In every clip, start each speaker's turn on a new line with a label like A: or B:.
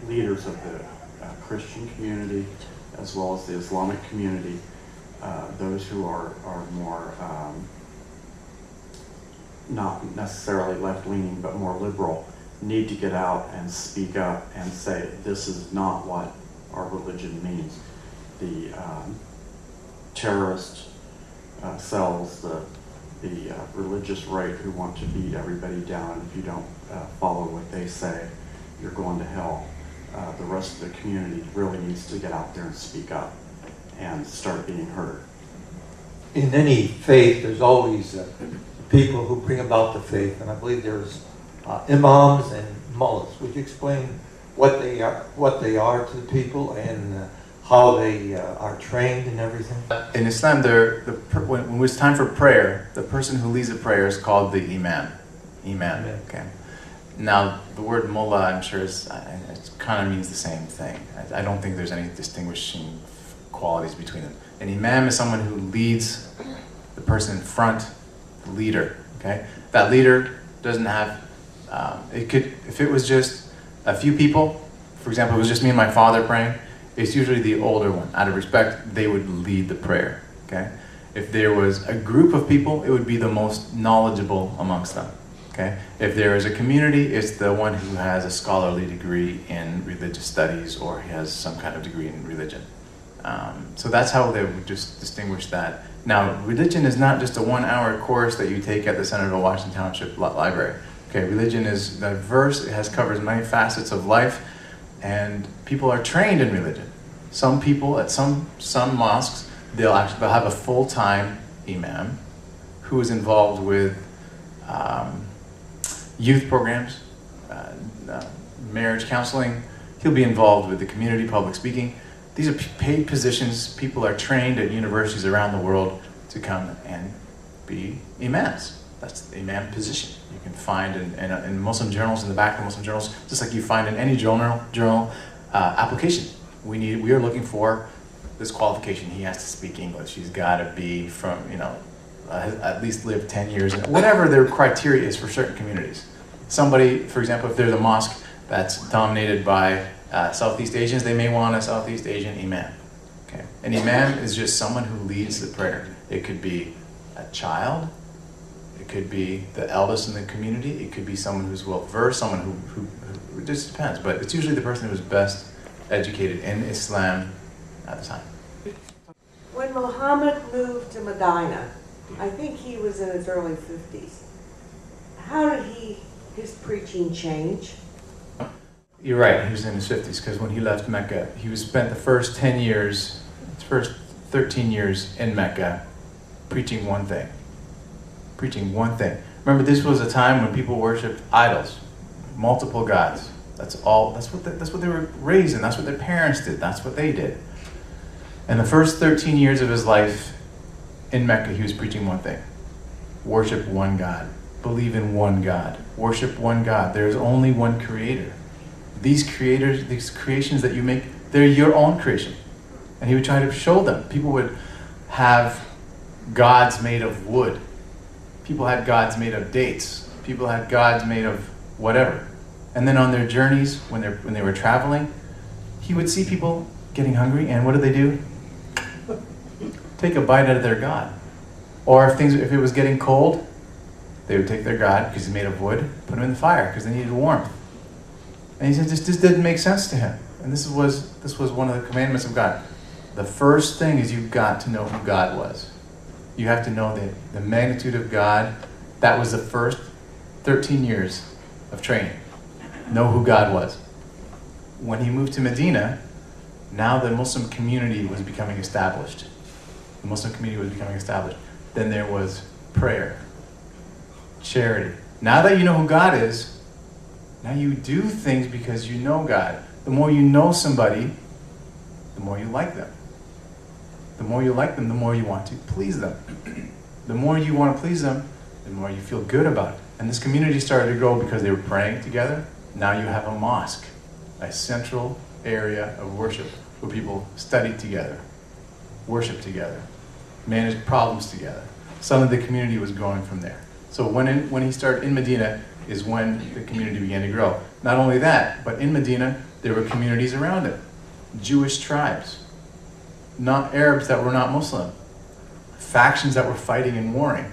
A: leaders of the Christian community as well as the Islamic community, those who are more not necessarily left-leaning but more liberal, need to get out and speak up and say this is not what our religion means. The terrorist cells, the religious right who want to beat everybody down, and if you don't follow what they say, you're going to hell. The rest of the community really needs to get out there and speak up and start being heard.
B: In any faith, there's always people who bring about the faith, and I believe there's imams and mullahs. Would you explain what they are to the people and how they are trained and everything?
C: In Islam, when it's time for prayer, the person who leads the prayer is called the imam. Imam. Okay. Now, the word mullah, I'm sure, it kind of means the same thing. I don't think there's any distinguishing qualities between them. An imam is someone who leads the person in front, the leader. Okay. That leader doesn't have. If it was just a few people, for example, it was just me and my father praying, it's usually the older one. Out of respect, they would lead the prayer, okay? If there was a group of people, it would be the most knowledgeable amongst them, okay? If there is a community, it's the one who has a scholarly degree in religious studies or has some kind of degree in religion. So that's how they would just distinguish that. Now, religion is not just a 1-hour course that you take at the Senator Washington Township Library. Okay, religion is diverse, covers many facets of life, and people are trained in religion. Some people at some mosques, they'll have a full-time imam who is involved with youth programs, marriage counseling. He'll be involved with the community public speaking. These are paid positions. People are trained at universities around the world to come and be imams. That's the imam position. You can find in Muslim journals, in the back of Muslim journals, just like you find in any journal application. We are looking for this qualification. He has to speak English. He's got to be from, at least live 10 years, whatever their criteria is for certain communities. Somebody, for example, if there's a mosque that's dominated by Southeast Asians, they may want a Southeast Asian imam. Okay, an imam is just someone who leads the prayer. It could be a child. It could be the eldest in the community. It could be someone who's well-versed, someone who it just depends. But it's usually the person who's best educated in Islam at the time.
D: When Muhammad moved to Medina, I think he was in his early 50s. How did his preaching change?
C: You're right, he was in his 50s, because when he left Mecca, he spent the first 13 years in Mecca preaching one thing. Remember, this was a time when people worshipped idols, multiple gods. That's what they were raised in. That's what their parents did. That's what they did. And the first 13 years of his life in Mecca, he was preaching one thing: worship one God, believe in one God, worship one God. There is only one Creator. These creations that you make, they're your own creation. And he would try to show them. People would have gods made of wood. People had gods made of dates. People had gods made of whatever. And then on their journeys, when they were traveling, he would see people getting hungry, and what did they do? Take a bite out of their god. Or if it was getting cold, they would take their god, because he's made of wood, put him in the fire, because they needed warmth. And he said this didn't make sense to him. And this was one of the commandments of God. The first thing is you've got to know who God was. You have to know the magnitude of God. That was the first 13 years of training. Know who God was. When he moved to Medina, now the Muslim community was becoming established. Then there was prayer, charity. Now that you know who God is, now you do things because you know God. The more you know somebody, the more you like them. The more you like them, the more you want to please them. The more you want to please them, the more you feel good about it. And this community started to grow because they were praying together. Now you have a mosque, a central area of worship where people study together, worship together, manage problems together. Some of the community was growing from there. So when he started in Medina is when the community began to grow. Not only that, but in Medina, There were communities around it, Jewish tribes, not Arabs that were not Muslim, factions that were fighting and warring.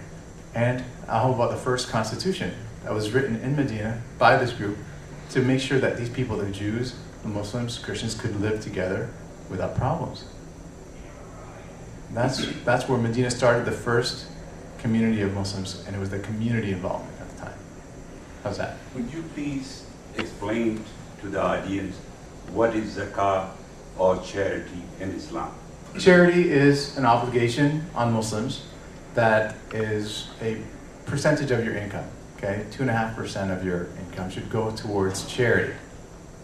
C: And how about the first constitution that was written in Medina by this group to make sure that these people, the Jews, the Muslims, Christians, could live together without problems. That's where Medina started the first community of Muslims, and it was the community involvement at the time. How's that?
E: Would you please explain to the audience what is zakah or charity in Islam?
C: Charity is an obligation on Muslims that is a percentage of your income. Okay, 2.5% of your income should go towards charity.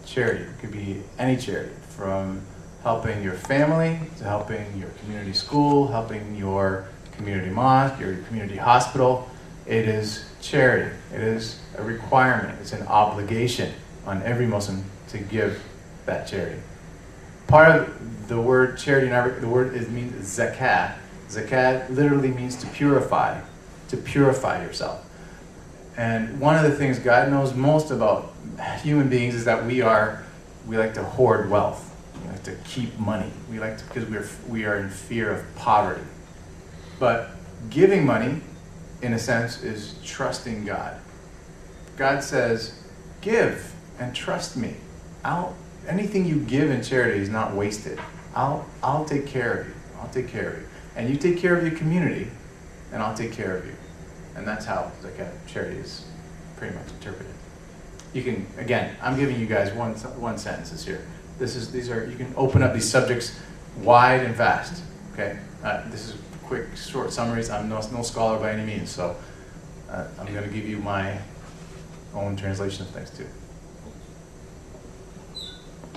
C: Charity could be any charity, from helping your family to helping your community school, helping your community mosque, your community hospital. It is charity. It is a requirement. It's an obligation on every Muslim to give that charity. Part of the word charity in Arabic, the word means zakat. Zakat literally means to purify yourself. And one of the things God knows most about human beings is that we like to hoard wealth. We like to keep money. We like to, because we are in fear of poverty. But giving money, in a sense, is trusting God. God says, give and trust me. Anything you give in charity is not wasted. I'll take care of you. I'll take care of you. And you take care of your community, and I'll take care of you. And that's how zakat, charity, is pretty much interpreted. You can, again, I'm giving you guys one sentences here. You can open up these subjects wide and fast. Okay, this is quick, short summaries. I'm no scholar by any means, so I'm going to give you my own translation of things too.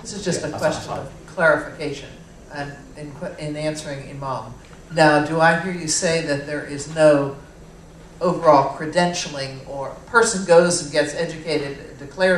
F: This is just
C: Yeah,
F: a
C: that's
F: question
C: awesome.
F: of clarification and in answering Imam. Now, do I hear you say that there is no overall credentialing, or a person goes and gets educated, declares